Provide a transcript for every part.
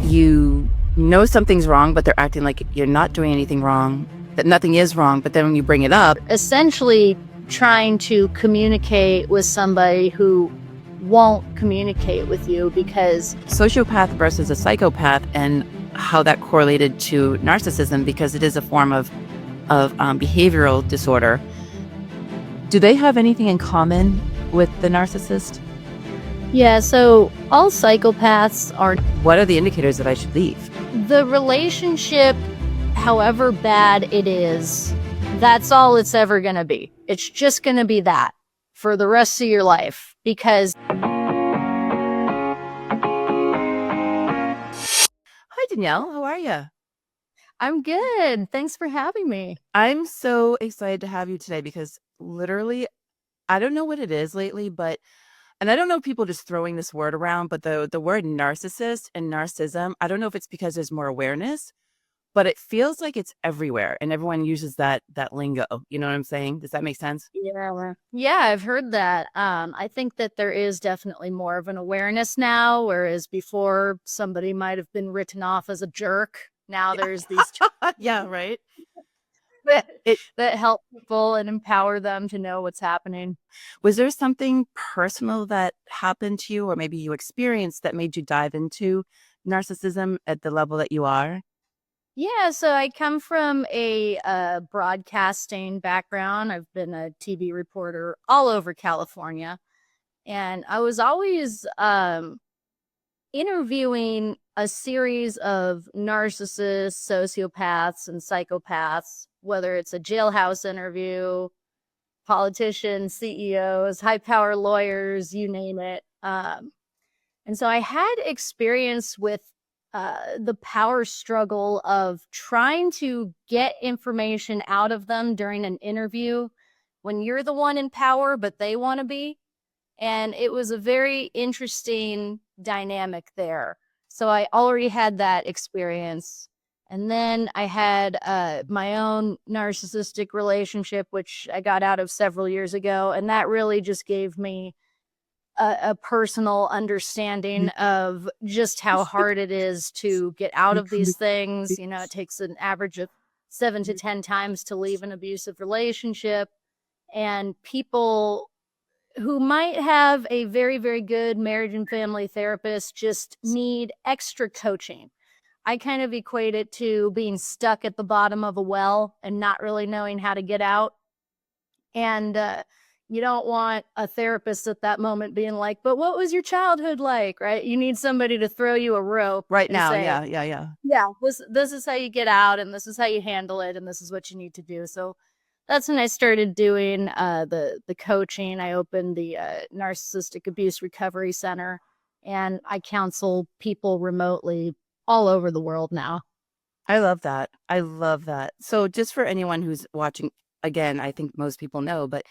you know something's wrong, but they're acting like you're not doing anything wrong, that nothing is wrong. But then when you bring it up, essentially trying to communicate with somebody who won't communicate with you because sociopath versus a psychopath, and how that correlated to narcissism, because it is a form of behavioral disorder. Do they have anything in common with the narcissist? yeah, so all psychopaths are What are the indicators that I should leave? the relationship, however bad it is, that's all it's ever going to be. It's just going to be that for the rest of your life because Hi, Danielle. How are you? I'm good. Thanks for having me. I'm so excited to have you today because literally, I don't know what it is lately, and I don't know if people just throwing this word around, but the word narcissist and narcissism, I don't know if it's because there's more awareness, but it feels like it's everywhere and everyone uses that lingo. You know what I'm saying? Does that make sense? Yeah, I've heard that. I think that there is definitely more of an awareness now, whereas before somebody might have been written off as a jerk. Now there's these Yeah, right. that help people and empower them to know what's happening. Was there something personal that happened to you, or maybe you experienced, that made you dive into narcissism at the level that you are? Yeah, so I come from a broadcasting background. I've been a TV reporter all over California, and I was always interviewing a series of narcissists, sociopaths, and psychopaths, whether it's a jailhouse interview, politicians, CEOs, high power lawyers, you name it. And so I had experience with the power struggle of trying to get information out of them during an interview when you're the one in power, but they want to be. And it was a very interesting dynamic there. So I already had that experience. And then I had my own narcissistic relationship, which I got out of several years ago. And that really just gave me a personal understanding of just how hard it is to get out of these things. You know, it takes an average of 7 to 10 times to leave an abusive relationship. And people who might have a very, very good marriage and family therapist just need extra coaching. I kind of equate it to being stuck at the bottom of a well and not really knowing how to get out. And you don't want a therapist at that moment being like, but what was your childhood like, right? You need somebody to throw you a rope Right and now, say, yeah. this is how you get out, and this is how you handle it, and this is what you need to do. So that's when I started doing the coaching. I opened the Narcissistic Abuse Recovery Center, and I counsel people remotely all over the world now. I love that. I love that. So just for anyone who's watching, again, I think most people know, but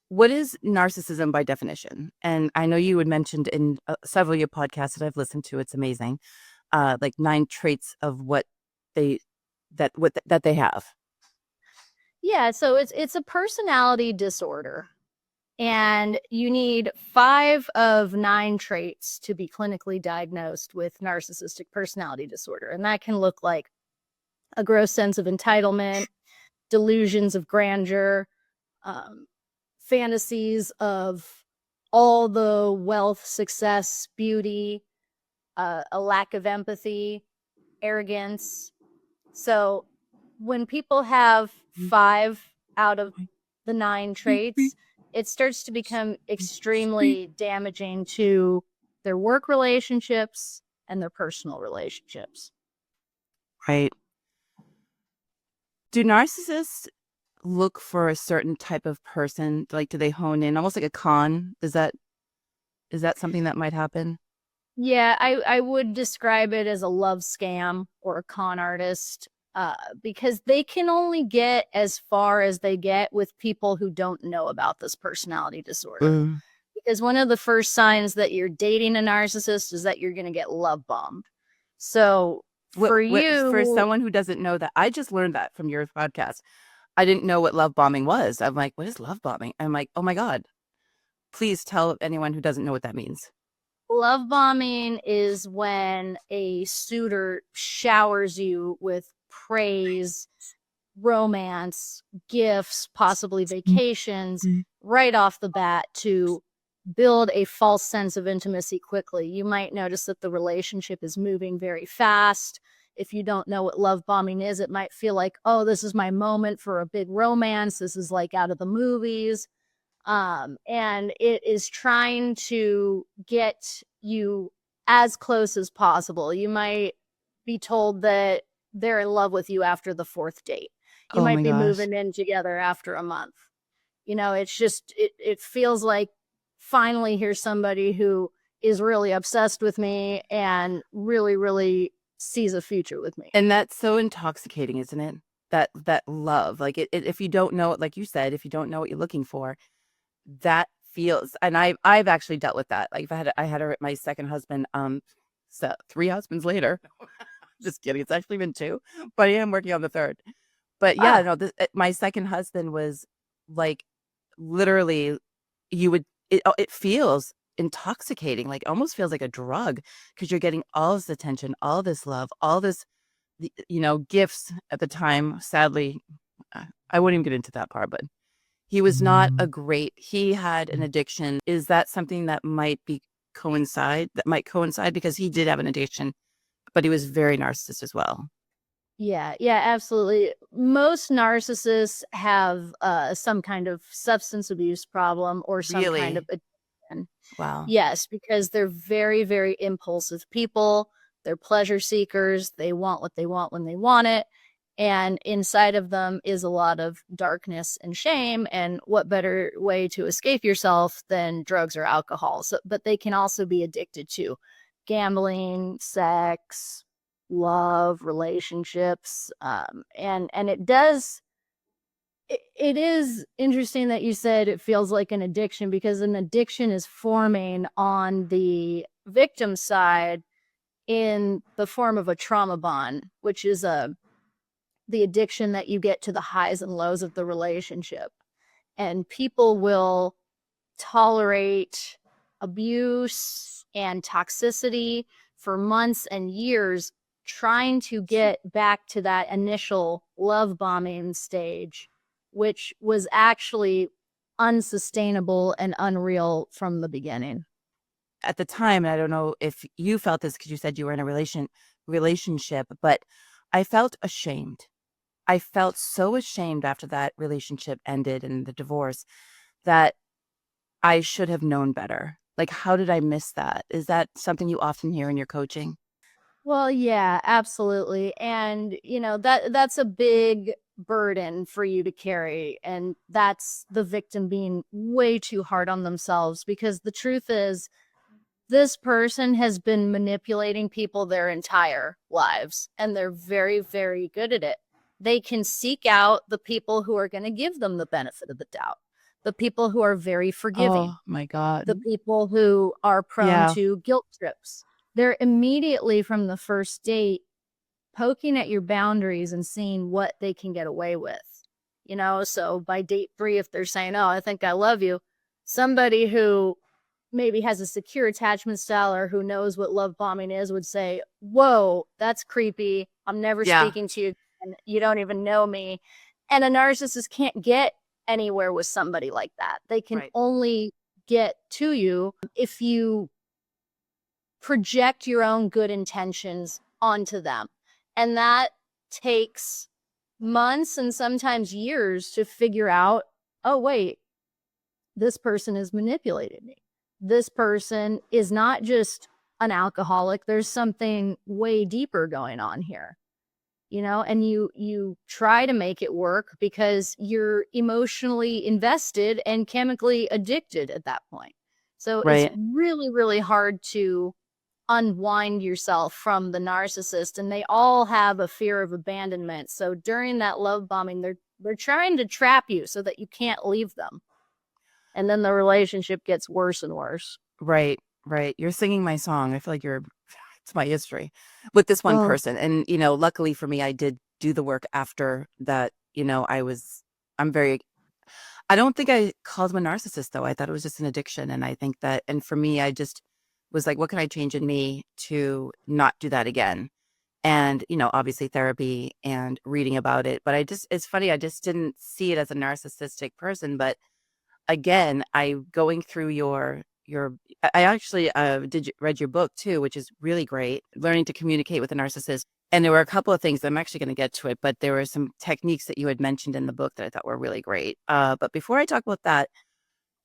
what is narcissism by definition? And I know you had mentioned in several of your podcasts that I've listened to, it's amazing, like 9 traits of what they have. Yeah, so it's a personality disorder, and you need 5 of 9 traits to be clinically diagnosed with narcissistic personality disorder. And that can look like a gross sense of entitlement, delusions of grandeur, fantasies of all the wealth, success, beauty, a lack of empathy, arrogance. So when people have 5 out of the 9 traits, it starts to become extremely damaging to their work relationships and their personal relationships. Right. Do narcissists look for a certain type of person? Like, do they hone in almost like a con? Is that something that might happen? Yeah, I would describe it as a love scam or a con artist, because they can only get as far as they get with people who don't know about this personality disorder. Because one of the first signs that you're dating a narcissist is that you're going to get love bombed. So for someone who doesn't know that, I just learned that from your podcast. I didn't know what love bombing was. I'm like, what is love bombing? I'm like, oh my God, please tell anyone who doesn't know what that means. Love bombing is when a suitor showers you with praise, romance, gifts, possibly vacations, right off the bat to build a false sense of intimacy quickly. You might notice that the relationship is moving very fast. If you don't know what love bombing is, it might feel like, oh, this is my moment for a big romance. This is like out of the movies. And it is trying to get you as close as possible. You might be told that they're in love with you after the fourth date. You Oh might my be gosh. moving in together after a month. It's just it feels like finally here's somebody who is really obsessed with me and really, really sees a future with me. And that's so intoxicating, isn't it? That love, like if you don't know it, like you said, if you don't know what you're looking for, that feels. And I've actually dealt with that. Like I had my second husband, so 3 husbands later. Just kidding. It's actually been 2, but I am working on the 3rd. But yeah, Ah, no, my second husband was like literally it feels intoxicating, like almost feels like a drug because you're getting all this attention, all this love, all this gifts at the time. Sadly, I wouldn't even get into that part, but he was not he had an addiction. Is that something that might coincide because he did have an addiction, but he was very narcissist as well. yeah, yeah, absolutely. Most narcissists have some kind of substance abuse problem or some kind of Really? addiction. Wow. Yes, because they're very, very impulsive people. They're pleasure seekers. They want what they want when they want it. And inside of them is a lot of darkness and shame. And what better way to escape yourself than drugs or alcohol? So, but they can also be addicted to gambling, sex, love, relationships. And it is interesting that you said it feels like an addiction because an addiction is forming on the victim side in the form of a trauma bond, which is the addiction that you get to the highs and lows of the relationship. And people will tolerate abuse and toxicity for months and years, trying to get back to that initial love bombing stage, which was actually unsustainable and unreal from the beginning. At the time, and I don't know if you felt this because you said you were in a relationship, but I felt ashamed. I felt so ashamed after that relationship ended and the divorce that I should have known better. Like, how did I miss that? Is that something you often hear in your coaching? Well, yeah, absolutely. And that's a big burden for you to carry, and that's the victim being way too hard on themselves because the truth is this person has been manipulating people their entire lives and they're very, very good at it. They can seek out the people who are going to give them the benefit of the doubt, the people who are very forgiving, Oh my God. the people who are prone Yeah. to guilt trips. They're immediately from the first date poking at your boundaries and seeing what they can get away with. So by date 3, if they're saying, "Oh, I think I love you," somebody who maybe has a secure attachment style or who knows what love bombing is would say, "Whoa, that's creepy. I'm never Yeah. speaking to you and you don't even know me." And a narcissist can't get anywhere with somebody like that. They can Right. only get to you if you project your own good intentions onto them. And that takes months and sometimes years to figure out, oh, wait, this person has manipulated me. This person is not just an alcoholic. There's something way deeper going on here. And you try to make it work because you're emotionally invested and chemically addicted at that point. So it's Right. really, really hard to unwind yourself from the narcissist, and they all have a fear of abandonment. So during that love bombing, they're trying to trap you so that you can't leave them, and then the relationship gets worse and worse. Right. Right. You're singing my song. I feel like it's my history with this one Oh, person. And, luckily for me, I did do the work after that. I'm very, I don't think I called him a narcissist though. I thought it was just an addiction. And I think that, and for me, I just was like, what can I change in me to not do that again? And, obviously therapy and reading about it. But it's funny, I just didn't see it as a narcissistic person. But again, I going through I actually read your book too, which is really great, Learning to Communicate with a Narcissist. And there were a couple of things, I'm actually going to get to it, but there were some techniques that you had mentioned in the book that I thought were really great. But before I talk about that,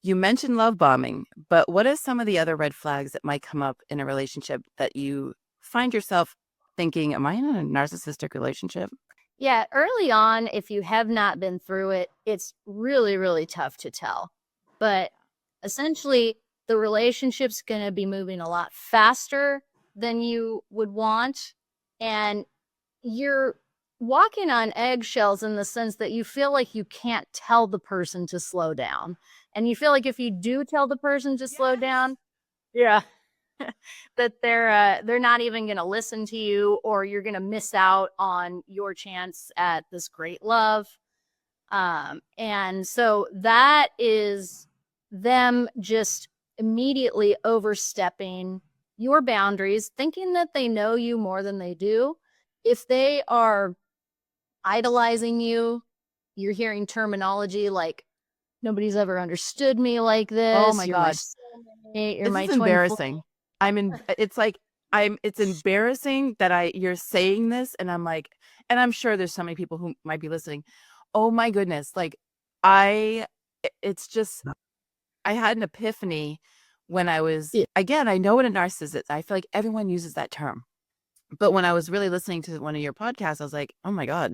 you mentioned love bombing, but what are some of the other red flags that might come up in a relationship that you find yourself thinking, am I in a narcissistic relationship? Yeah, early on, if you have not been through it, it's really, really tough to tell. But essentially, the relationship's going to be moving a lot faster than you would want. And you're walking on eggshells in the sense that you feel like you can't tell the person to slow down. And you feel like if you do tell the person to slow down, yeah, that they're not even going to listen to you, or you're going to miss out on your chance at this great love. And so that is them just immediately overstepping your boundaries, thinking that they know you more than they do. If they are idolizing you, you're hearing terminology like, nobody's ever understood me like Oh this. my You're my God. soulmate. You're This my is twin flame. embarrassing. It's embarrassing that you're saying this, and I'm like, and I'm sure there's so many people who might be listening. Oh my goodness. Like it's just, I had an epiphany when I was, Yeah. again, I know what a narcissist is. I feel like everyone uses that term. But when I was really listening to one of your podcasts, I was like, oh my God,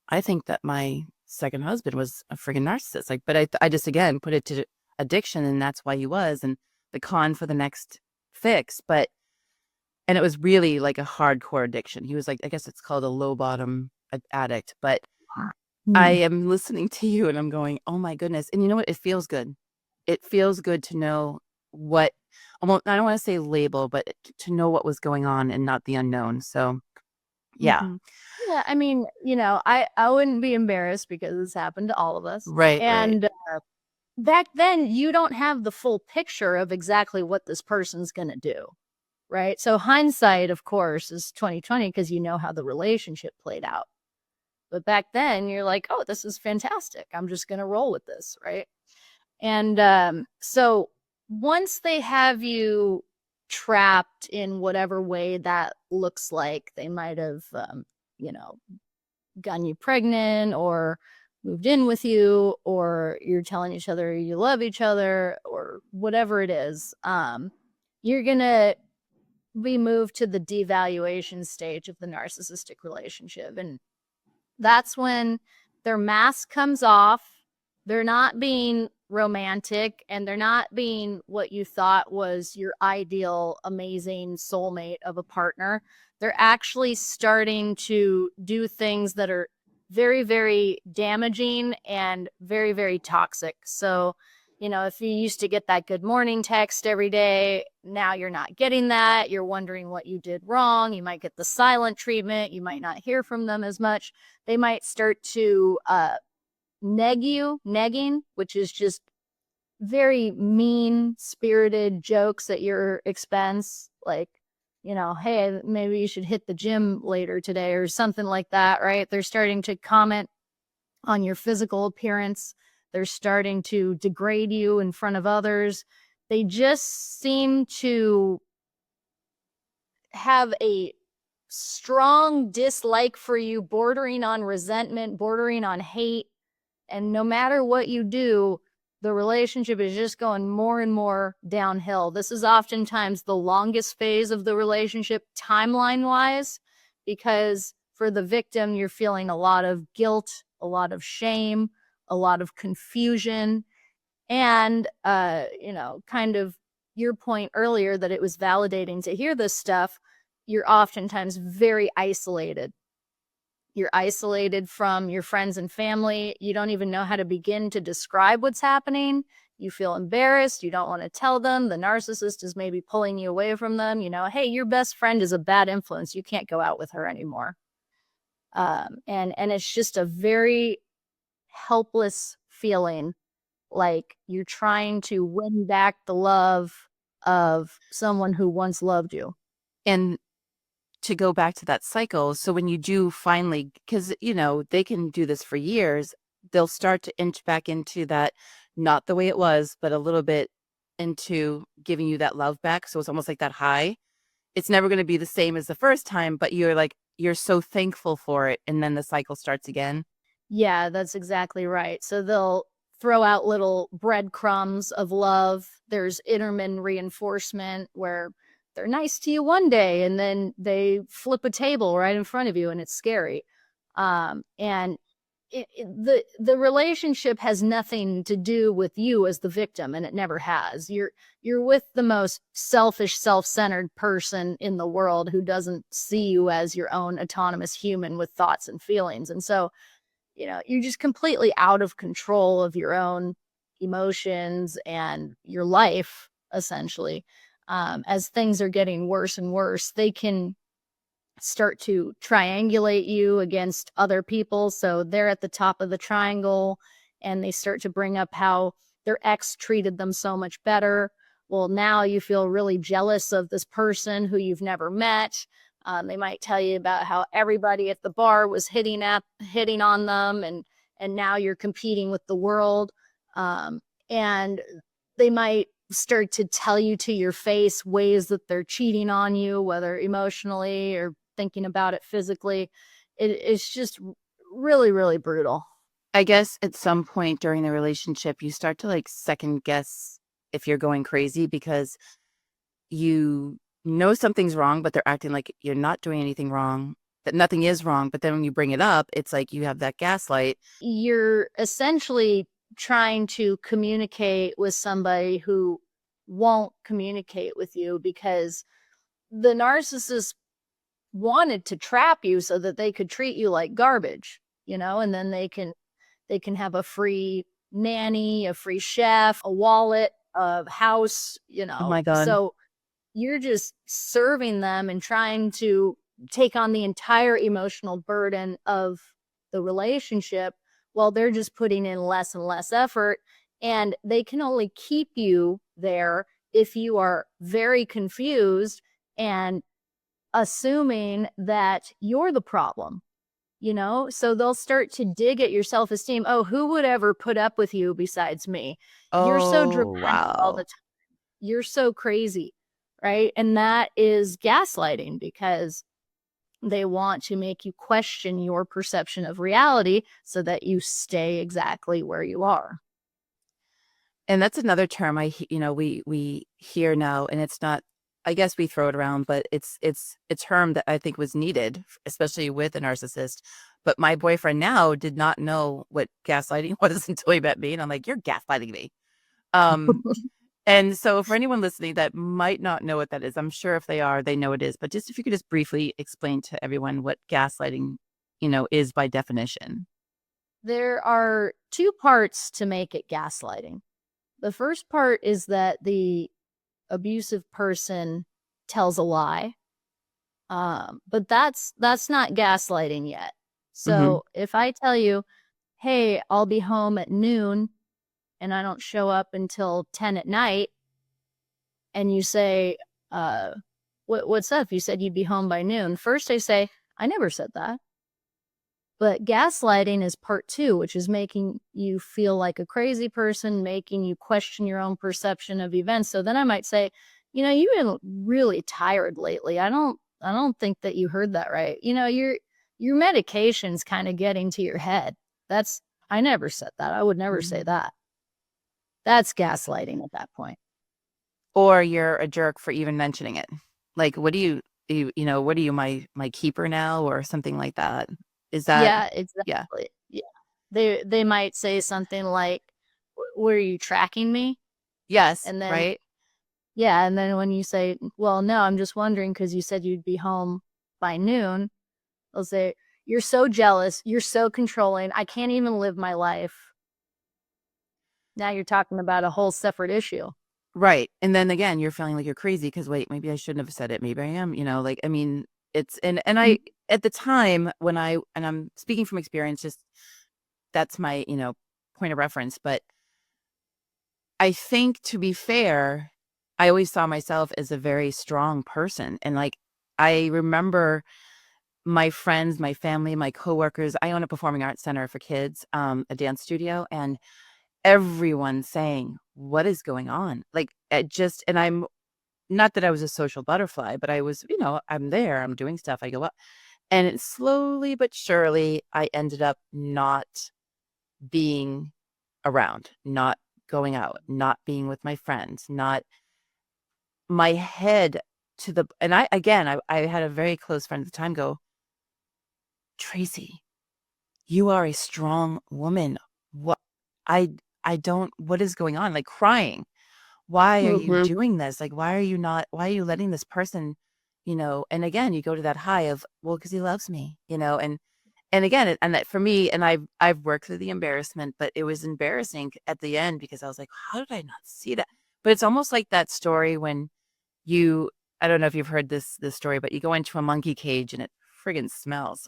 I think that my second husband was a friggin' narcissist. Like, but I just, again, put it to addiction, and that's why he was, and the con for the next fix. And it was really like a hardcore addiction. He was like, I guess it's called a low bottom addict. But I am listening to you and I'm going, oh my goodness. And you know what? It feels good. It feels good to know what, I don't want to say label, but to know what was going on and not the unknown. So yeah. Mhm. Yeah, I mean, I wouldn't be embarrassed because this happened to all of us. Right. And back then, you don't have the full picture of exactly what this person's going to do, right? So hindsight, of course, is 2020 because you know how the relationship played out. But back then, you're like, oh, this is fantastic. I'm just going to roll with this, right? And so once they have you trapped in whatever way that looks like, they might have, you know, gotten you pregnant or moved in with you, or you're telling each other you love each other, or whatever it is, you're going to be moved to the devaluation stage of the narcissistic relationship. And that's when their mask comes off. They're not being romantic, and they're not being what you thought was your ideal, amazing soulmate of a partner. They're actually starting to do things that are very, very damaging and very, very toxic. So, if you used to get that good morning text every day, now you're not getting that. You're wondering what you did wrong. You might get the silent treatment. You might not hear from them as much. They might start to negging, which is just very mean-spirited jokes at your expense. Like, hey, maybe you should hit the gym later today or something like that, right? They're starting to comment on your physical appearance. They're starting to degrade you in front of others. They just seem to have a strong dislike for you, bordering on resentment, bordering on hate. And no matter what you do, the relationship is just going more and more downhill. This is oftentimes the longest phase of the relationship, timeline-wise, because for the victim, you're feeling a lot of guilt, a lot of shame, a lot of confusion, and, kind of your point earlier that it was validating to hear this stuff. You're oftentimes very isolated. You're isolated from your friends and family. You don't even know how to begin to describe what's happening. You feel embarrassed. You don't want to tell them. The narcissist is maybe pulling you away from them. Hey, your best friend is a bad influence. You can't go out with her anymore. And it's just a very helpless feeling, like you're trying to win back the love of someone who once loved you. And to go back to that cycle, so when you do finally, because, they can do this for years, they'll start to inch back into that, not the way it was, but a little bit into giving you that love back. So it's almost like that high. It's never going to be the same as the first time, but you're so thankful for it. And then the cycle starts again. Yeah, that's exactly right. So they'll throw out little breadcrumbs of love. There's intermittent reinforcement where they're nice to you one day and then they flip a table right in front of you and it's scary. And the relationship has nothing to do with you as the victim, and it never has. You're with the most selfish, self-centered person in the world who doesn't see you as your own autonomous human with thoughts and feelings. And so, you're just completely out of control of your own emotions and your life, essentially. As things are getting worse and worse, they can start to triangulate you against other people. So they're at the top of the triangle and they start to bring up how their ex treated them so much better. Well, now you feel really jealous of this person who you've never met. They might tell you about how everybody at the bar was hitting on them, and now you're competing with the world. And they might start to tell you to your face ways that they're cheating on you, whether emotionally or thinking about it physically. It's just really, really brutal. I guess at some point during the relationship, you start to like second guess if you're going crazy because you know something's wrong, but they're acting like you're not doing anything wrong, that nothing is wrong. But then when you bring it up, it's like you have that gaslight. You're essentially trying to communicate with somebody who won't communicate with you because the narcissist wanted to trap you so that they could treat you like garbage, and then they can have a free nanny, a free chef, a wallet, a house, Oh my God. So you're just serving them and trying to take on the entire emotional burden of the relationship while they're just putting in less and less effort. And they can only keep you there if you are very confused and assuming that you're the problem, So they'll start to dig at your self-esteem. Oh, who would ever put up with you besides me? You're so Oh, dramatic all the wow. time. You're so crazy, right? And that is gaslighting because they want to make you question your perception of reality so that you stay exactly where you are. And that's another term we hear now, and it's not, I guess we throw it around, but it's a term that I think was needed, especially with a narcissist. But my boyfriend now did not know what gaslighting was until he met me, and I'm like, you're gaslighting me. Um, and so for anyone listening that might not know what that is, I'm sure if they are, they know it is. But just if you could just briefly explain to everyone what gaslighting, is by definition. There are two parts to make it gaslighting. The first part is that the abusive person tells a lie. But that's not gaslighting yet. Hmm. So if I tell you, hey, I'll be home at noon and I don't show up until 10 at night, and you say, uh, what's up? You said you'd be home by noon. First I say, I never said that. But gaslighting is part two, which is making you feel like a crazy person, making you question your own perception of events. So then I might say, you've been really tired lately. I don't think that you heard that right. Your medication's kind of getting to your head. I never said that. I would never say that. That's gaslighting at that point. Or you're a jerk for even mentioning it. Like, what do what are you, my keeper now, or something like that? Is that, Yeah, yeah. exactly. Yeah. They might say something like, were you tracking me? Yes, And then right? Yeah, and then when you say, "Well, no, I'm just wondering because you said you'd be home by noon," they'll say, "You're so jealous, you're so controlling, I can't even live my life." Now you're talking about a whole separate issue. Right. And then again, you're feeling like you're crazy because wait, maybe I shouldn't have said it. Maybe I am, like, I mean, it's, and Mm. I, at the time when and I'm speaking from experience, just that's my, point of reference. But I think to be fair, I always saw myself as a very strong person. And like, I remember my friends, my family, my coworkers, I own a performing arts center for kids, a dance studio, and everyone saying, what is going on? Like, and I'm not that I was a social butterfly, but I was, I'm there, I'm doing stuff, I go up. And it slowly but surely, I ended up not being around, not going out, not being with my friends, not my head and I had a very close friend at the time go, Tracy, you are a strong woman. What I I don't what is going on? Like crying. Why are you Mm-hmm. doing this? Like why are you letting this person, and again you go to that high of, well, because he loves me, and again, and that for me, and I've worked through the embarrassment, but it was embarrassing at the end because I was like, how did I not see that? But it's almost like that story when you I don't know if you've heard this story, but you go into a monkey cage and it friggin' smells.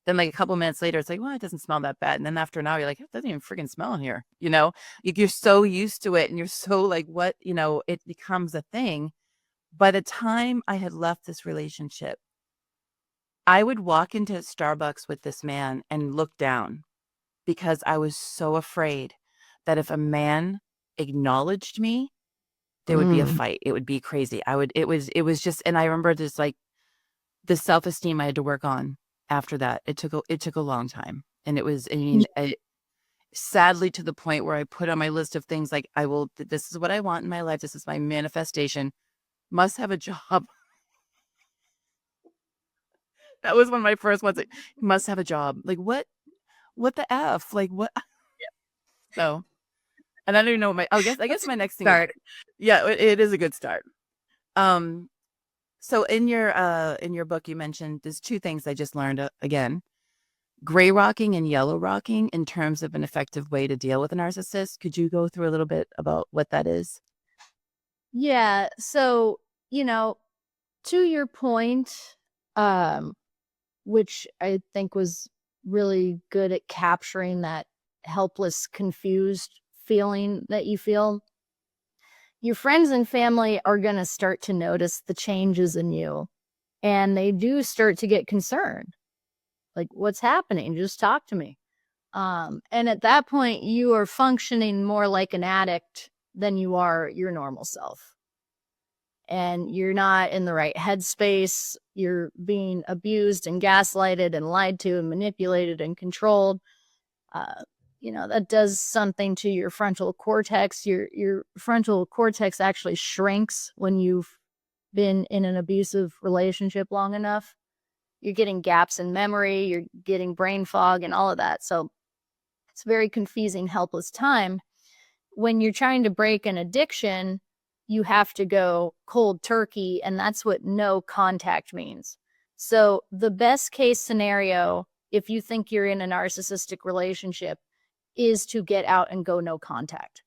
Then like a couple minutes later, it's like, well, it doesn't smell that bad. And then after an hour, you're like, it doesn't even friggin' smell in here. You're so used to it and you're so like, what, it becomes a thing. By the time I had left this relationship, I would walk into Starbucks with this man and look down because I was so afraid that if a man acknowledged me, there would be a Mm. fight. It would be crazy. It was just, and I remember this like the self-esteem I had to work on after that. It took a long time. And it was, sadly to the point where I put on my list of things like, this is what I want in my life. This is my manifestation. Must have a job. That was one of my first ones. Like, must have a job. Like what the F? Like what? So, and I don't even know what I guess That's a my good next thing is, start. yeah, it is a good start. Um, so in your book, you mentioned there's two things I just learned again. Gray rocking and yellow rocking in terms of an effective way to deal with a narcissist. Could you go through a little bit about what that is? Yeah. So, you know, to your point, um, which I think was really good at capturing that helpless, confused feeling that you feel, your friends and family are going to start to notice the changes in you. And they do start to get concerned. Like, what's happening? Just talk to me. And at that point, you are functioning more like an addict than you are your normal self. And you're not in the right headspace. You're being abused and gaslighted and lied to and manipulated and controlled. Uh, that does something to your frontal cortex. Your frontal cortex actually shrinks when you've been in an abusive relationship long enough. You're getting gaps in memory, you're getting brain fog and all of that. So it's a very confusing, helpless time. When you're trying to break an addiction, you have to go cold turkey, and that's what no contact means. So the best case scenario, if you think you're in a narcissistic relationship, is to get out and go no contact.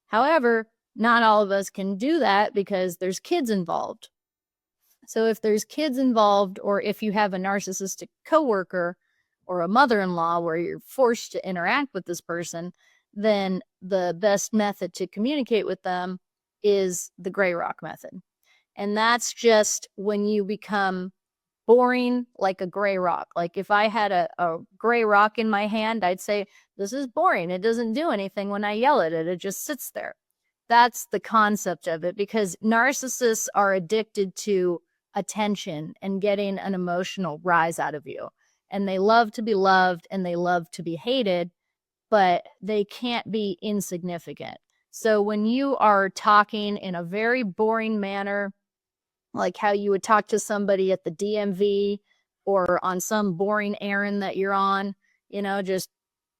However, not all of us can do that because there's kids involved. So if there's kids involved, or if you have a narcissistic coworker or a mother-in-law where you're forced to interact with this person, then the best method to communicate with them is the gray rock method. And that's just when you become boring like a gray rock. Like if I had a gray rock in my hand, I'd say, this is boring. It doesn't do anything when I yell at it. It just sits there. That's the concept of it, because narcissists are addicted to attention and getting an emotional rise out of you. And they love to be loved and they love to be hated, but they can't be insignificant. So when you are talking in a very boring manner, like how you would talk to somebody at the DMV or on some boring errand that you're on, just,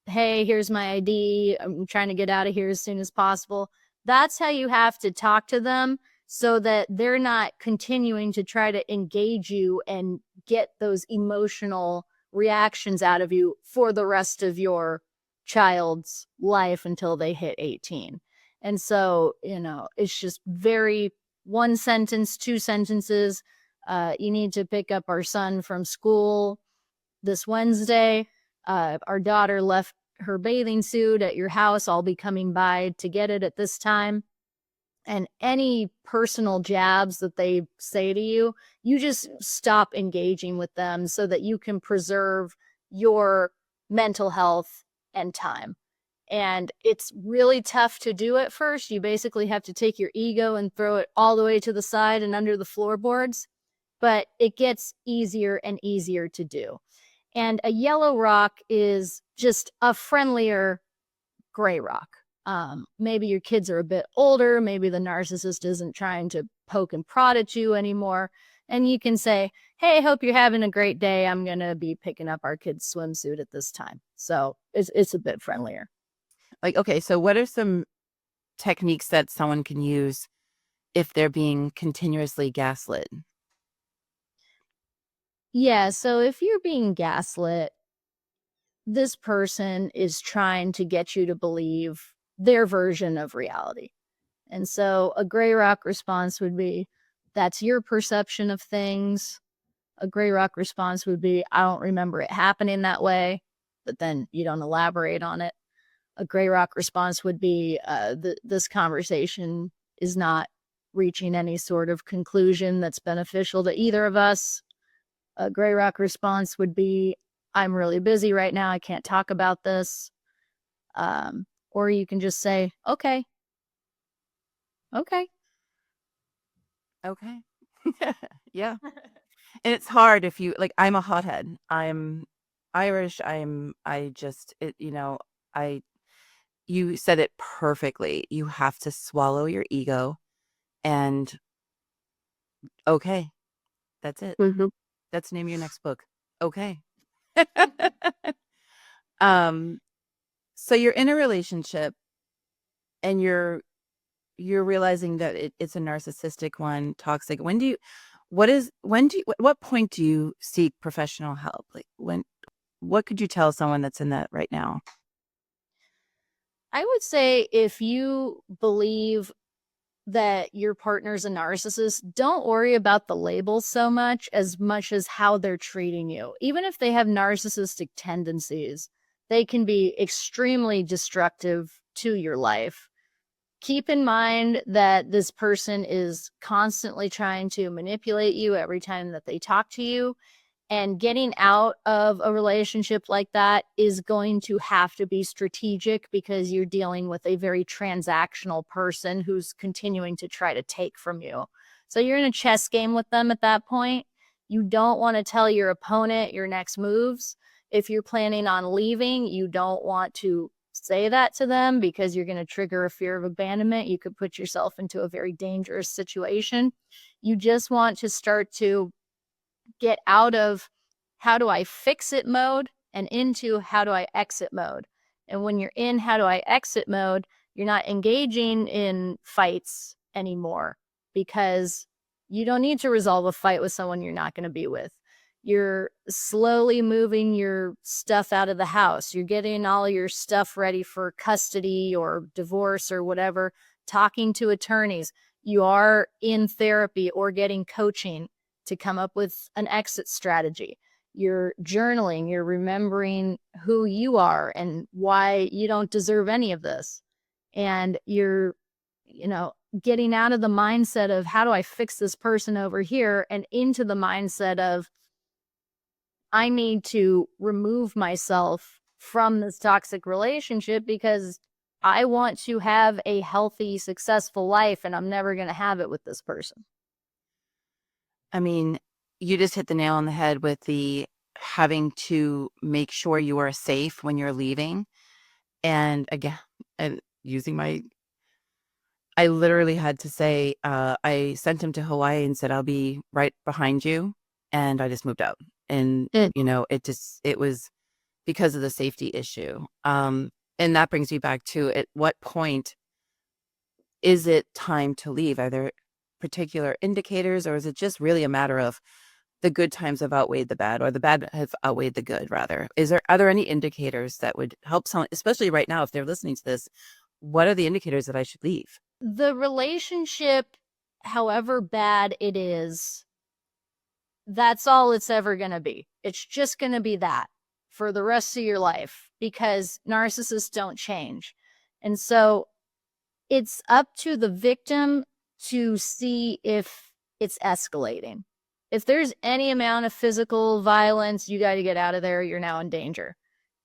hey, here's my ID. I'm trying to get out of here as soon as possible. That's how you have to talk to them so that they're not continuing to try to engage you and get those emotional reactions out of you for the rest of your child's life until they hit 18. And so, it's just very one sentence, two sentences. You need to pick up our son from school this Wednesday. Our daughter left her bathing suit at your house. I'll be coming by to get it at this time. and any personal jabs that they say to you, you just stop engaging with them so that you can preserve your mental health and time. And it's really tough to do at first. You basically have to take your ego and throw it all the way to the side and under the floorboards, but it gets easier and easier to do. And a yellow rock is just a friendlier gray rock. Maybe your kids are a bit older. Maybe the narcissist isn't trying to poke and prod at you anymore. And you can say, hey, hope you're having a great day. I'm going to be picking up our kid's swimsuit at this time. So it's a bit friendlier. Like, okay, so what are some techniques that someone can use if they're being continuously gaslit? Yeah, so if you're being gaslit, this person is trying to get you to believe their version of reality. And so a gray rock response would be, that's your perception of things. A gray rock response would be, I don't remember it happening that way, but then you don't elaborate on it. A gray rock response would be, this conversation is not reaching any sort of conclusion that's beneficial to either of us. A gray rock response would be, I'm really busy right now. I can't talk about this. Or you can just say, okay. Okay. Okay. Yeah. And it's hard if you, like, I'm a hothead. I'm Irish. You said it perfectly. You have to swallow your ego and okay, that's it. Mm-hmm. That's the name of your next book. Okay. um, so you're in a relationship and you're realizing that it's a narcissistic one, toxic. What point do you seek professional help? Like what could you tell someone that's in that right now? I would say if you believe that your partner's a narcissist, don't worry about the labels so much as how they're treating you. Even if they have narcissistic tendencies, they can be extremely destructive to your life. Keep in mind that this person is constantly trying to manipulate you every time that they talk to you. And getting out of a relationship like that is going to have to be strategic because you're dealing with a very transactional person who's continuing to try to take from you. So you're in a chess game with them at that point. You don't want to tell your opponent your next moves. If you're planning on leaving, you don't want to say that to them because you're going to trigger a fear of abandonment. You could put yourself into a very dangerous situation. You just want to start to get out of how do I fix it mode and into how do I exit mode. And when you're in how do I exit mode, you're not engaging in fights anymore because you don't need to resolve a fight with someone you're not going to be with. You're slowly moving your stuff out of the house. You're getting all your stuff ready for custody or divorce or whatever, talking to attorneys. You are in therapy or getting coaching to come up with an exit strategy. You're journaling, you're remembering who you are and why you don't deserve any of this. And you're, getting out of the mindset of how do I fix this person over here and into the mindset of I need to remove myself from this toxic relationship because I want to have a healthy, successful life and I'm never going to have it with this person. I mean, you just hit the nail on the head with the having to make sure you are safe when you're leaving. And again, and I literally had to say, I sent him to Hawaii and said, I'll be right behind you. And I just moved out. And, it was because of the safety issue. And that brings me back to at what point is it time to leave? Are there particular indicators, or is it just really a matter of the good times have outweighed the bad, or the bad have outweighed the good, rather? Are there any indicators that would help someone, especially right now, if they're listening to this? What are the indicators that I should leave? The relationship, however bad it is, that's all it's ever going to be. It's just going to be that for the rest of your life because narcissists don't change. And so it's up to the victim to see if it's escalating. If there's any amount of physical violence, you got to get out of there. You're now in danger.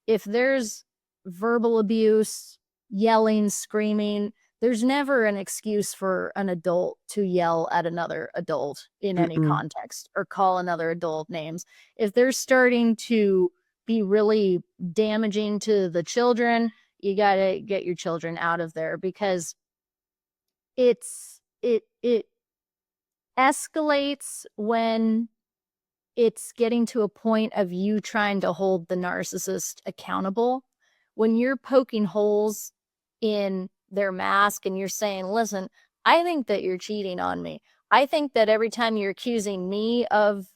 If there's verbal abuse, yelling, screaming, there's never an excuse for an adult to yell at another adult in any Mm-mm. context or call another adult names. If they're starting to be really damaging to the children, you got to get your children out of there, because it escalates when it's getting to a point of you trying to hold the narcissist accountable. When you're poking holes in their mask and you're saying, listen, I think that you're cheating on me. I think that every time you're accusing me of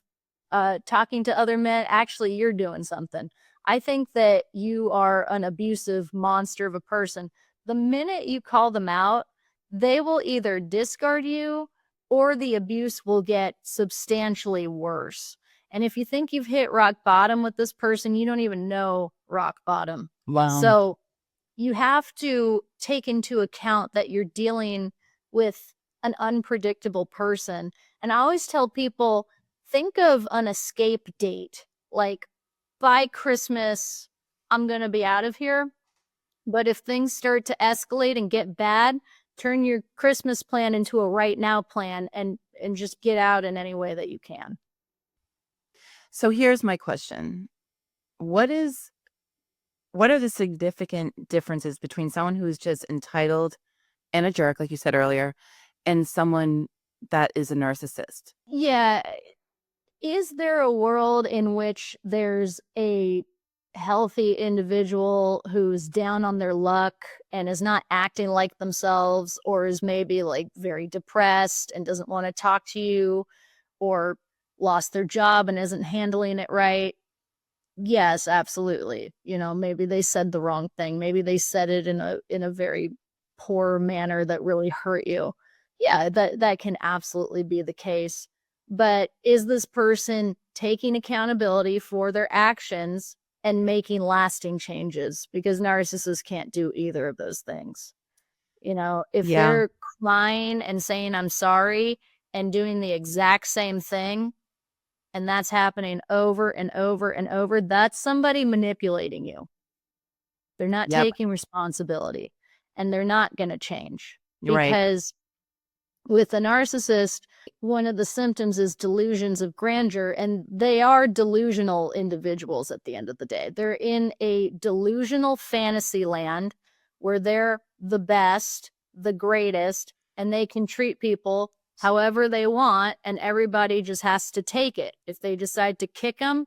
talking to other men, actually you're doing something. I think that you are an abusive monster of a person. The minute you call them out, they will either discard you or the abuse will get substantially worse. And if you think you've hit rock bottom with this person, you don't even know rock bottom. Wow. So you have to take into account that you're dealing with an unpredictable person. And I always tell people, think of an escape date. Like, by Christmas, I'm going to be out of here. But if things start to escalate and get bad, turn your Christmas plan into a right now plan and just get out in any way that you can. So here's my question. What are the significant differences between someone who is just entitled and a jerk, like you said earlier, and someone that is a narcissist? Yeah. Is there a world in which there's a healthy individual who's down on their luck and is not acting like themselves, or is maybe like very depressed and doesn't want to talk to you, or lost their job and isn't handling it right? Yes, absolutely. Maybe they said the wrong thing. Maybe they said it in a very poor manner that really hurt you. Yeah, that can absolutely be the case. But is this person taking accountability for their actions and making lasting changes? Because narcissists can't do either of those things. If Yeah. they're crying and saying I'm sorry and doing the exact same thing, and that's happening over and over and over, that's somebody manipulating you. They're not Yep. taking responsibility, and they're not going to change. You're right. Because with a narcissist, one of the symptoms is delusions of grandeur, and they are delusional individuals at the end of the day. They're in a delusional fantasy land where they're the best, the greatest, and they can treat people however they want, and everybody just has to take it. If they decide to kick them,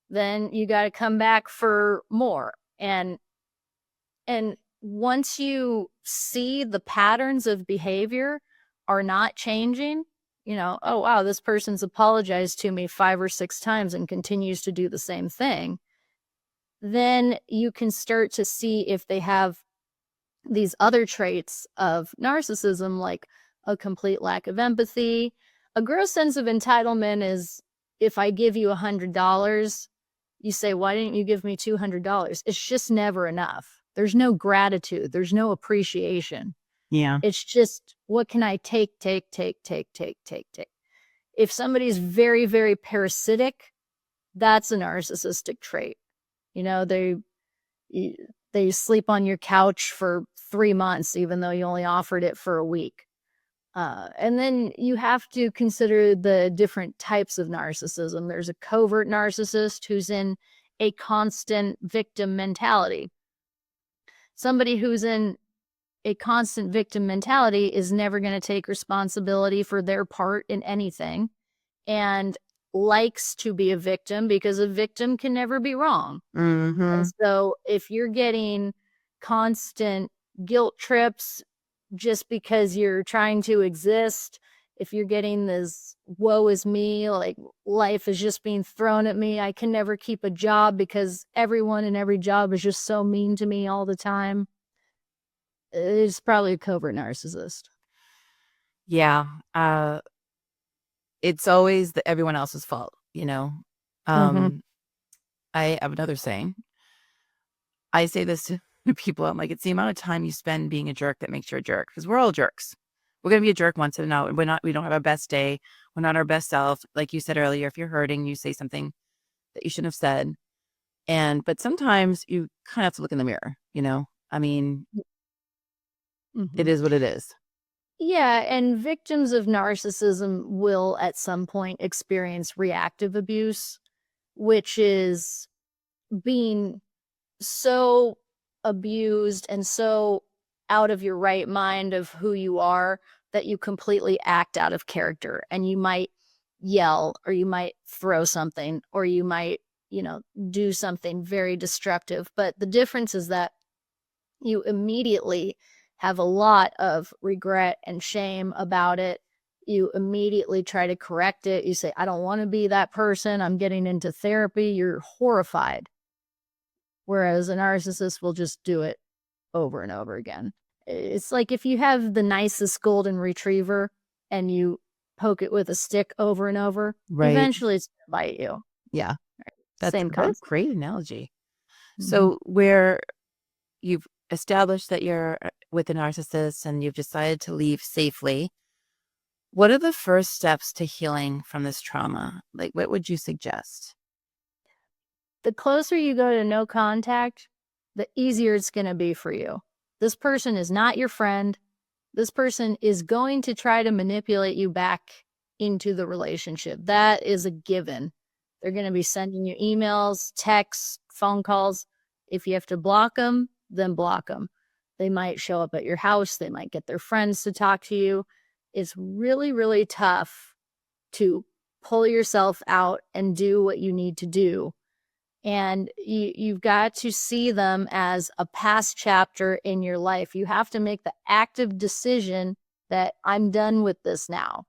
then you got to come back for more. And once you see the patterns of behavior are not changing, oh, wow, this person's apologized to me 5 or 6 times and continues to do the same thing, then you can start to see if they have these other traits of narcissism, like a complete lack of empathy. A gross sense of entitlement is, if I give you $100, you say, why didn't you give me $200? It's just never enough. There's no gratitude. There's no appreciation. Yeah. It's just, what can I take? If somebody's very, very parasitic, that's a narcissistic trait. They sleep on your couch for 3 months, even though you only offered it for a week. And then you have to consider the different types of narcissism. There's a covert narcissist who's in a constant victim mentality. Somebody who's in a constant victim mentality is never going to take responsibility for their part in anything, and likes to be a victim because a victim can never be wrong. Mm-hmm. And so if you're getting constant guilt trips just because you're trying to exist, if you're getting this woe is me, like life is just being thrown at me, I can never keep a job because everyone in every job is just so mean to me all the time, it's probably a covert narcissist. Yeah. It's always everyone else's fault, I have another saying. I say this to people, I'm like, it's the amount of time you spend being a jerk that makes you a jerk, because we're all jerks. We're going to be a jerk once in a while. We don't have our best day. We're not our best self. Like you said earlier, if you're hurting, you say something that you shouldn't have said. But sometimes you kind of have to look in the mirror, I mean, Mhm. it is what it is. Yeah, and victims of narcissism will at some point experience reactive abuse, which is being so abused and so out of your right mind of who you are that you completely act out of character, and you might yell, or you might throw something, or you might, do something very destructive. But the difference is that you immediately have a lot of regret and shame about it. You immediately try to correct it. You say, I don't want to be that person. I'm getting into therapy. You're horrified. Whereas a narcissist will just do it over and over again. It's like if you have the nicest golden retriever and you poke it with a stick over and over, Right. eventually it's going to bite you. Yeah. Same What a concept. great analogy. Mhm. So where you've established that you're with a narcissist and you've decided to leave safely, what are the first steps to healing from this trauma? Like, what would you suggest? The closer you go to no contact, the easier it's going to be for you. This person is not your friend. This person is going to try to manipulate you back into the relationship. That is a given. They're going to be sending you emails, texts, phone calls. If you have to block them, then block them. They might show up at your house. They might get their friends to talk to you. It's really, really tough to pull yourself out and do what you need to do. And you've got to see them as a past chapter in your life. You have to make the active decision that I'm done with this now.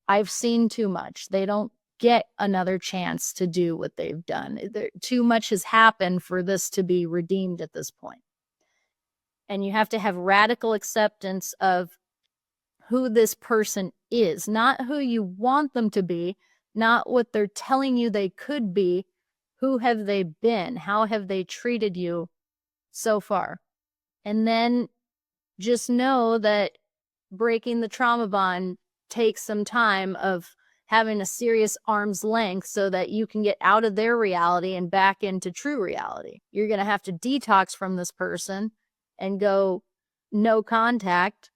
I've seen too much. They don't get another chance to do what they've done. Too much has happened for this to be redeemed at this point. And you have to have radical acceptance of who this person is, not who you want them to be, not what they're telling you they could be. Who have they been? How have they treated you so far? And then just know that breaking the trauma bond takes some time of having a serious arm's length so that you can get out of their reality and back into true reality. You're going to have to detox from this person and go no contact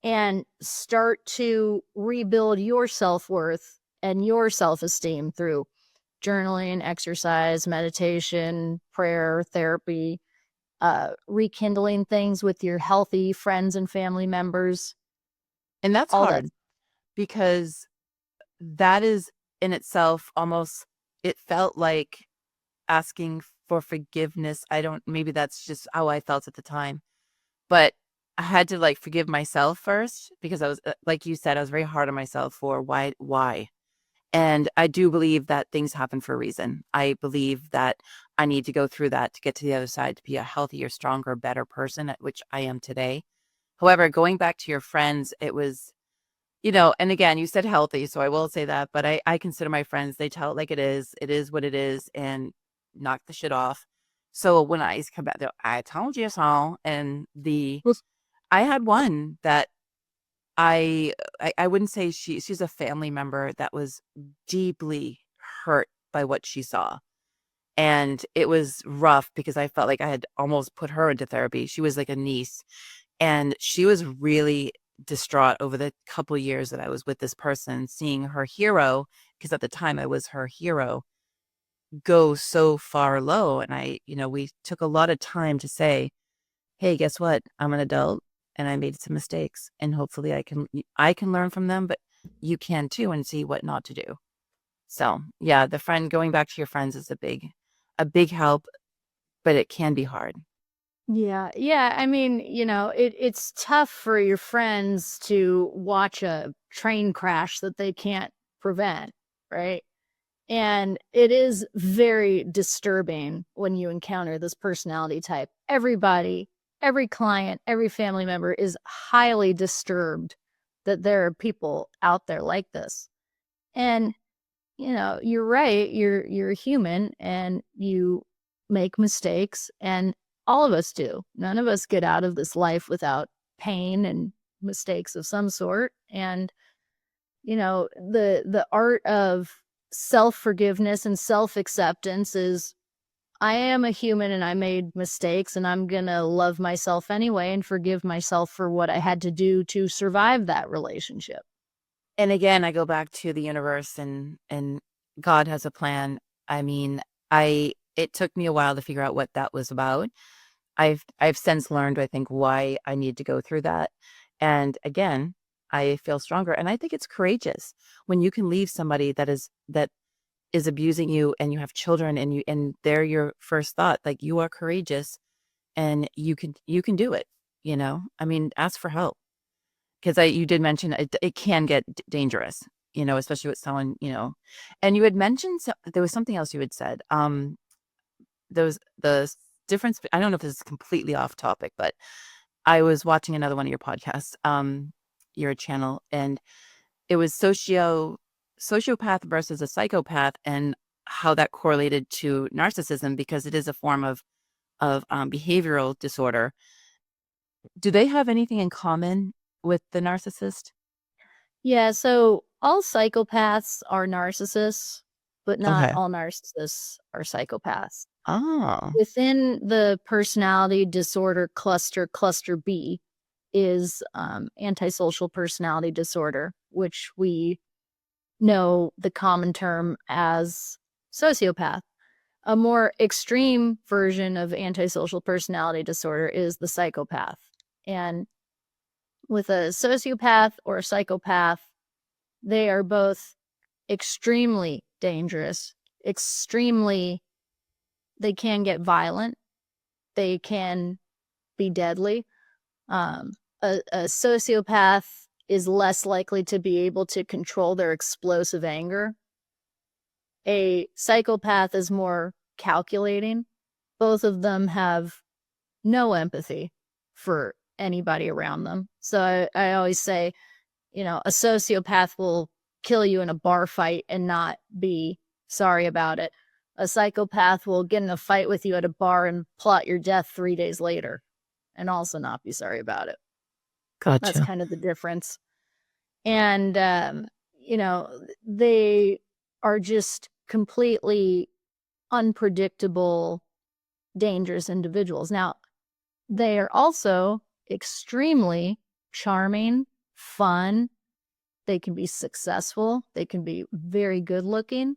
and start to rebuild your self-worth and your self-esteem through journaling, exercise, meditation, prayer, therapy, rekindling things with your healthy friends and family members. And that's all hard because that is in itself almost, it felt like asking for forgiveness. Maybe that's just how I felt at the time, but I had to like forgive myself first because I was, like you said, I was very hard on myself for why. And I do believe that things happen for a reason. I believe that I need to go through that to get to the other side, to be a healthier, stronger, better person, at which I am today. However, going back to your friends, it was, and again, you said healthy, so I will say that, but I consider my friends, they tell it like it is what it is, and knock the shit off. So when I come back, they're, I told you so. And I had one that I wouldn't say she's a family member that was deeply hurt by what she saw. And it was rough because I felt like I had almost put her into therapy. She was like a niece, and she was really distraught over the couple years that I was with this person, seeing her hero, because at the time I was her hero, go so far low. And we took a lot of time to say, hey, guess what? I'm an adult and I made some mistakes, and hopefully I can learn from them, but you can too, and see what not to do. So yeah, going back to your friends is a big help, but it can be hard. Yeah. Yeah. I mean, it's tough for your friends to watch a train crash that they can't prevent, right? And it is very disturbing when you encounter this personality type. Everybody, every client, every family member is highly disturbed that there are people out there like this. And, you're right. You're human and you make mistakes. And all of us do. None of us get out of this life without pain and mistakes of some sort. And, the art of self-forgiveness and self-acceptance is, I am a human and I made mistakes, and I'm going to love myself anyway and forgive myself for what I had to do to survive that relationship. And again, I go back to the universe and God has a plan. I mean, it took me a while to figure out what that was about. I've since learned, I think, why I need to go through that. And again, I feel stronger. And I think it's courageous when you can leave somebody that is abusing you, and you have children, and they're your first thought. Like, you are courageous and you can do it. I mean, ask for help. Because you did mention it can get dangerous, especially with someone, and you had mentioned, there was something else you had said. The difference, I don't know if this is completely off topic, but I was watching another one of your podcasts, your channel, and it was sociopath versus a psychopath, and how that correlated to narcissism, because it is a form of behavioral disorder. Do they have anything in common with the narcissist? Yeah, so all psychopaths are narcissists, but not Okay. all narcissists are psychopaths. Oh. Within the personality disorder cluster B is antisocial personality disorder, which we know the common term as sociopath. A more extreme version of antisocial personality disorder is the psychopath. And with a sociopath or a psychopath, they are both extremely dangerous, they can get violent, they can be deadly. A sociopath is less likely to be able to control their explosive anger. A psychopath is more calculating. Both of them have no empathy for anybody around them. So I always say, a sociopath will kill you in a bar fight and not be sorry about it. A psychopath will get in a fight with you at a bar and plot your death 3 days later and also not be sorry about it. That's Gotcha. kind of the difference. And, they are just completely unpredictable, dangerous individuals. Now, they are also extremely charming, fun. They can be successful. They can be very good looking.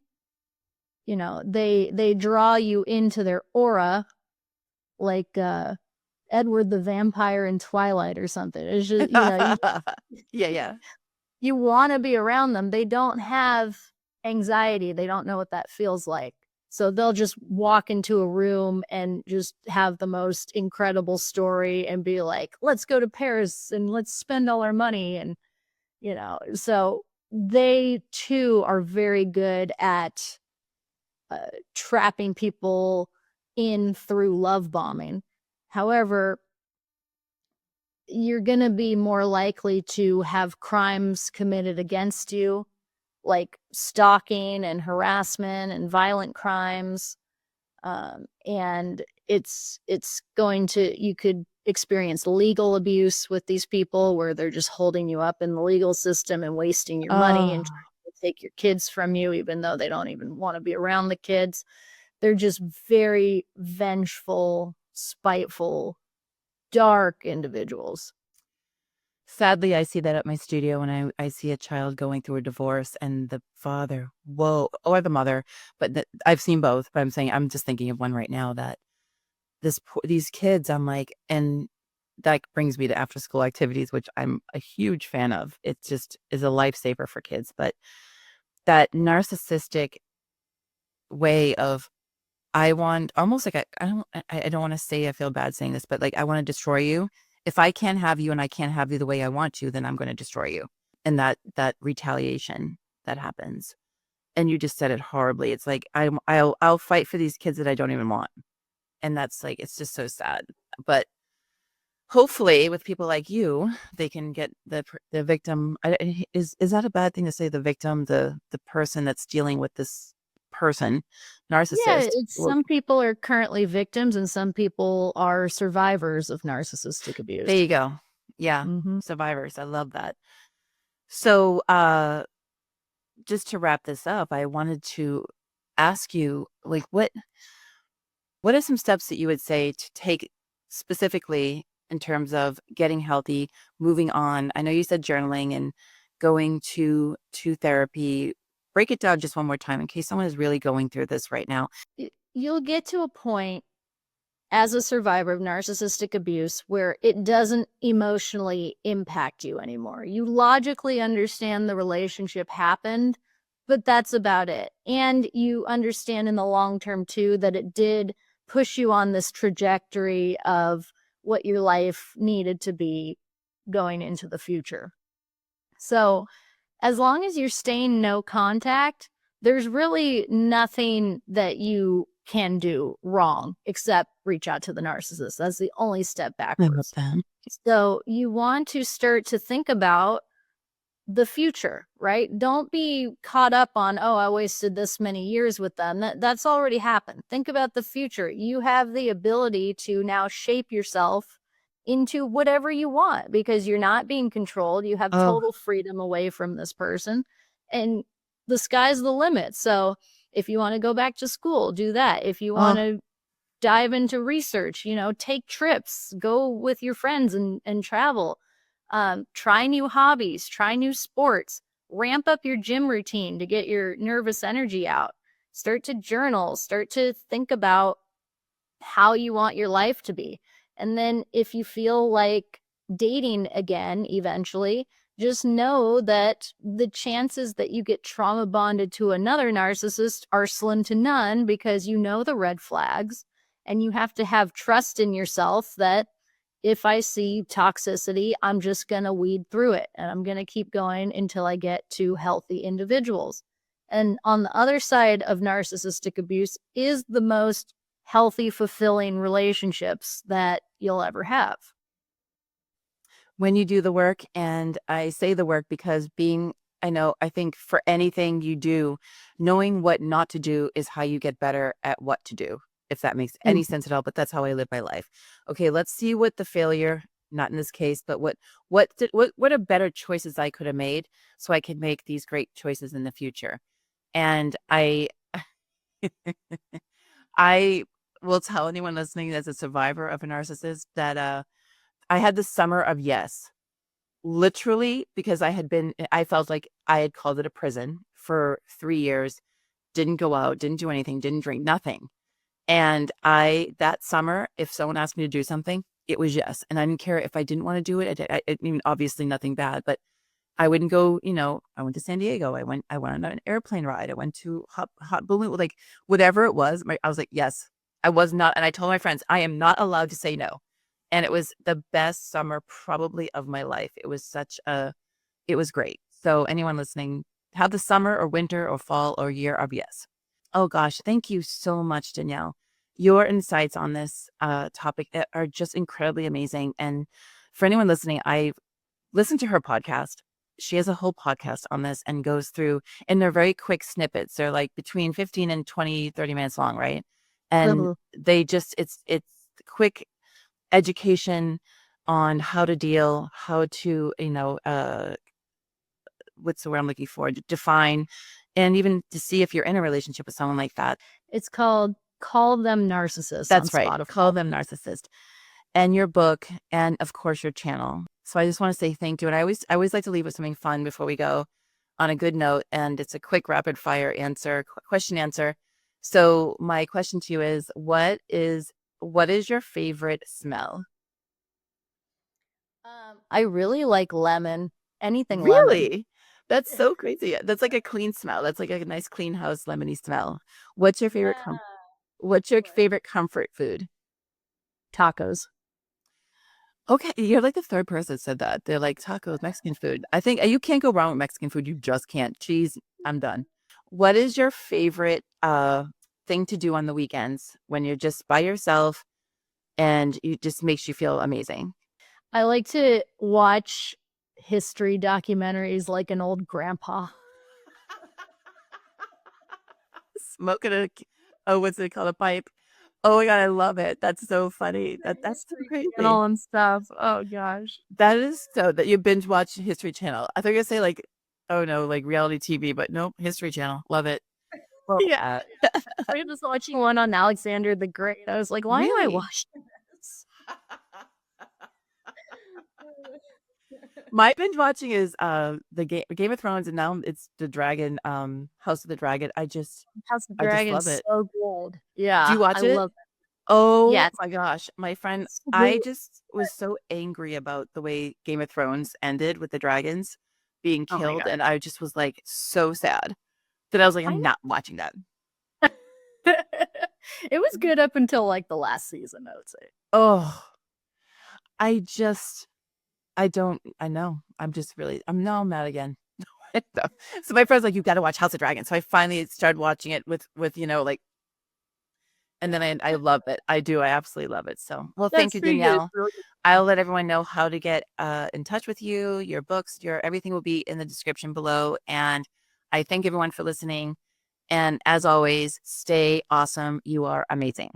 They draw you into their aura like Edward the Vampire in Twilight or something. It's just, Yeah. you want to be around them. They don't have anxiety. They don't know what that feels like. So they'll just walk into a room and just have the most incredible story and be like, let's go to Paris and let's spend all our money. And, so they too are very good at trapping people in through love bombing. However, you're going to be more likely to have crimes committed against you, like stalking and harassment and violent crimes. And it's going to, you could experience legal abuse with these people where they're just holding you up in the legal system and wasting your money and Oh, trying to take your kids from you, even though they don't even want to be around the kids. They're just very vengeful, spiteful, dark individuals. sadly, I see that at my studio when I see a child going through a divorce, and the father, whoa, or the mother, but I've seen both. But I'm just thinking of one right now that these kids, I'm like, and that brings me to after school activities, which I'm a huge fan of. It just is a lifesaver for kids. But that narcissistic way of, I want almost like I don't want to say, I feel bad saying this, but like, I want to destroy you. If I can't have you and I can't have you the way I want you, then I'm going to destroy you. And that retaliation that happens. And you just said it horribly. It's like, I'll fight for these kids that I don't even want. And that's like, it's just so sad. But hopefully with people like you, they can get the victim. Is that a bad thing to say? The victim, the person that's dealing with this person, Yeah, narcissist. it's some people are currently victims and some people are survivors of narcissistic abuse. There you go. Yeah. Mm-hmm. Survivors. I love that. So, just to wrap this up, I wanted to ask you, like, what are some steps that you would say to take specifically in terms of getting healthy, moving on? I know you said journaling and going to therapy. Break it down just one more time in case someone is really going through this right now. You'll get to a point as a survivor of narcissistic abuse where it doesn't emotionally impact you anymore. You logically understand the relationship happened, but that's about it. And you understand in the long term too that it did push you on this trajectory of what your life needed to be going into the future. So, as long as you're staying no contact, there's really nothing that you can do wrong except reach out to the narcissist. That's the only step I love backwards. that. So you want to start to think about the future, right? Don't be caught up on, oh, I wasted this many years with them. That's already happened. Think about the future. You have the ability to now shape yourself into whatever you want because you're not being controlled. You have Oh, total freedom away from this person, and the sky's the limit. So if you want to go back to school, do that. If you want oh, to dive into research, take trips, go with your friends and travel. Try new hobbies, try new sports, ramp up your gym routine to get your nervous energy out. Start to journal, start to think about how you want your life to be. And then if you feel like dating again eventually, just know that the chances that you get trauma bonded to another narcissist are slim to none because you know the red flags and you have to have trust in yourself that if I see toxicity, I'm just going to weed through it and I'm going to keep going until I get to healthy individuals. And on the other side of narcissistic abuse is the most healthy, fulfilling relationships that you'll ever have. when you do the work, and I say the work because I think for anything you do, knowing what not to do is how you get better at what to do, if that makes any Mm. sense at all, but that's how I live my life. Okay, let's see what the failure, not in this case, but what are better choices I could have made so I could make these great choices in the future. And I will tell anyone listening that's a survivor of a narcissist that I had the summer of yes. Literally, because I felt like I had called it a prison for 3 years, didn't go out, didn't do anything, didn't drink, nothing. And that summer, if someone asked me to do something, it was yes. And I didn't care if I didn't want to do it. I mean, obviously nothing bad, but I wouldn't go, I went to San Diego. I went on an airplane ride. I went to hot balloon, like whatever it was. I was like, yes, I was not. And I told my friends, I am not allowed to say no. And it was the best summer probably of my life. It was great. So anyone listening, have the summer or winter or fall or year of yes. Oh gosh, thank you so much, Danielle. Your insights on this topic are just incredibly amazing. And for anyone listening, I listened to her podcast. She has a whole podcast on this and goes through, and they're very quick snippets. They're like between 15 and 20, 30 minutes long, right? And Mhm. it's quick education on how to deal, how to, what's the word I'm looking for? Define, and even to see if you're in a relationship with someone like that. It's called Call Them Narcissists on That's right. Spotify. Call them narcissist. And your book, and of course your channel. So I just want to say thank you. And I always like to leave with something fun before we go on a good note. And it's a quick rapid fire question answer. So my question to you is what is your favorite smell? I really like lemon, anything lemon. Really? That's so crazy. That's like a clean smell. That's like a nice clean house lemony smell. What's your favorite Yeah. what's your favorite comfort food? Tacos. Okay, you're like the third person that said that. They're like tacos, Mexican food. I think you can't go wrong with Mexican food. You just can't. Cheese, I'm done. What is your favorite thing to do on the weekends when you're just by yourself and it just makes you feel amazing? I like to watch history documentaries like an old grandpa. smoking what's it called? A pipe. Oh my God, I love it. That's so funny. That's so History crazy. Channel and stuff. Oh gosh. That is so that you binge watch History Channel. I thought you were gonna say like, oh no, like reality TV, but nope, History Channel. Love it. Well, Yeah. I was just watching one on Alexander the Great. I was like, why am I Really? watching this? My binge watching is the Game of Thrones, and now it's the Dragon, House of the Dragon. House of I just Dragon's love it. so gold. Do you Yeah, I watch it? love it. Oh Yes. my gosh, my friend, I Sweet. just was so angry about the way Game of Thrones ended with the dragons being Oh my killed, god. and I just was like so sad that I was like, I I'm know. not watching that. It was good up until like the last season, I would say. Oh, I just, I don't, I know. I'm just really, I'm mad again. So my friend's like, you've got to watch House of Dragons. So I finally started watching it with like, and then I love it. I do. I absolutely love it. So, well, thank That's you, pretty good. It's Danielle. really good. I'll let everyone know how to get in touch with you. Your books, your everything will be in the description below. And I thank everyone for listening. And as always, stay awesome. You are amazing.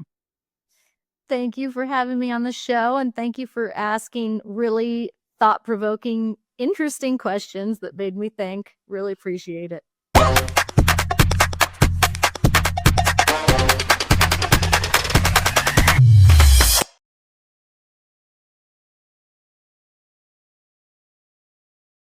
Thank you for having me on the show, and thank you for asking really thought-provoking, interesting questions that made me think. Really appreciate it.